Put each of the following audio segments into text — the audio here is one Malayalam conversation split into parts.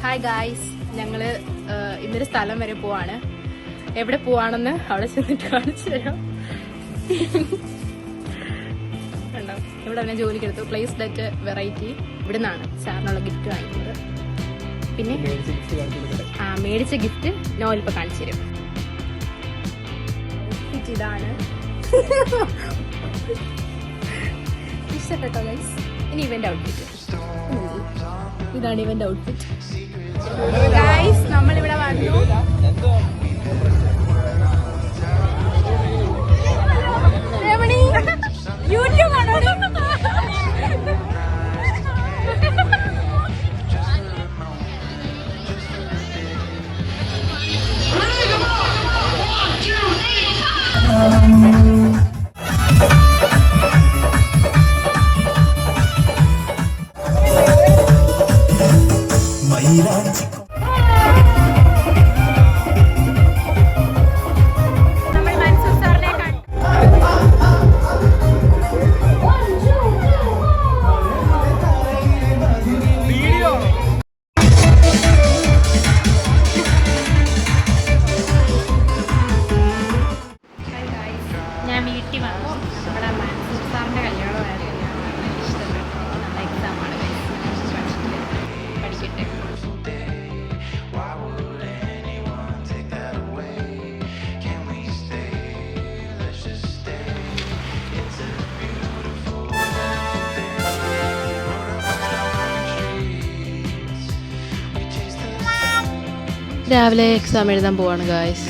ഹായ് ഗായ്സ്, ഞങ്ങള് ഇന്നൊരു സ്ഥലം വരെ പോവാണ്. എവിടെ പോവാണെന്ന് അവിടെ ചെന്നിട്ട് കാണിച്ചു തരാം. കണ്ടോ, ഇവിടെ തന്നെ ജോലിക്കെടുത്തു. പ്ലേസ് ഡെറ്റ് വെറൈറ്റി ഇവിടെ നിന്നാണ് സാറിനുള്ള ഗിഫ്റ്റ് വാങ്ങിക്കുന്നത്. പിന്നെ മേടിച്ച ഗിഫ്റ്റ് നോവൽ ഇപ്പൊ കാണിച്ചു തരും. ഇതാണ് ഇഷ്ടപ്പെട്ടോ ഗൈസ്? ഇനി ഇവന്റെ ഔട്ട്ഫിറ്റ് ഇതാണ്. ഇവന്റെ ഔട്ട്ഫിറ്റ് ഗൈസ്. നമ്മളിവിടെ വന്നു. യൂട്യൂബ് ആണോ? ഞാൻ വീട്ടിൽ വന്നു. നമ്മുടെ മാത്സ് സാറിൻ്റെ കല്യാണമായിരുന്നു. നല്ല എക്സാമാണ്, പഠിക്കട്ടെ. രാവിലെ എക്സാം എഴുതാൻ പോവാണ് ഗായ്സ്.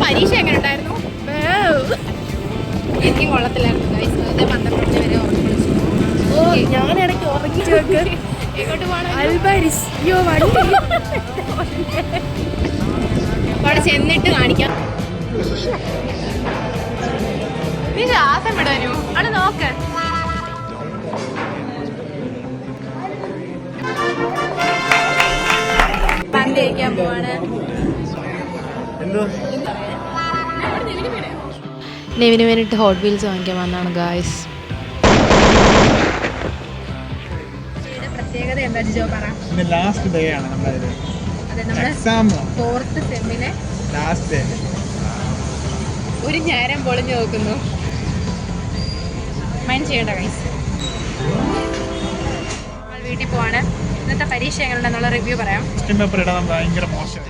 പരീക്ഷ എങ്ങനെ ഉണ്ടായിരുന്നു? എനിക്കും കൊള്ളത്തില്ലായിരുന്നു ഗൈസ്. 12 മണി വരെ ഉറങ്ങി വിളിച്ചു. ഞാൻ ഇടയ്ക്ക് ഉറങ്ങി എങ്ങോട്ട് പോകണം? അൽബാരിസ്. അവിടെ ചെന്നിട്ട് കാണിക്കാം. നീ ശ്വാസം വിടാനോ? അവിടെ നോക്ക്. പന്ത് കഴിക്കാൻ പോവാണ്. നെവിന് വേണ്ടിയിട്ട് ഹോട്ട് വീൽസ് വാങ്ങിക്കാൻ വന്നാണ് ഗായ്സ്. പ്രത്യേകത എന്താ ജോ പറ? ലാസ്റ്റ് ഡേ ആണ് നമ്മുടെ എക്സാം. 4th സെമ്മിലെ last day. ഒരു നേരം പൊളിഞ്ഞു നോക്കുന്നു. മൈൻഡ് ചെയ്യണ്ട ഗൈസ്. നമ്മൾ വീട്ടിൽ പോവാണ്. ഇന്നത്തെ പരീക്ഷ എങ്ങനെയുണ്ടെന്നുള്ള റിവ്യൂ പറയാം. ക്വസ്റ്റ്യൻ പേപ്പർ ഇടാൻ ഭയങ്കര മോശം.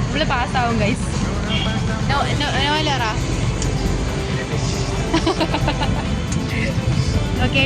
നമ്മള് പാസ്സാവും ഗൈസ്. ഓക്കെ,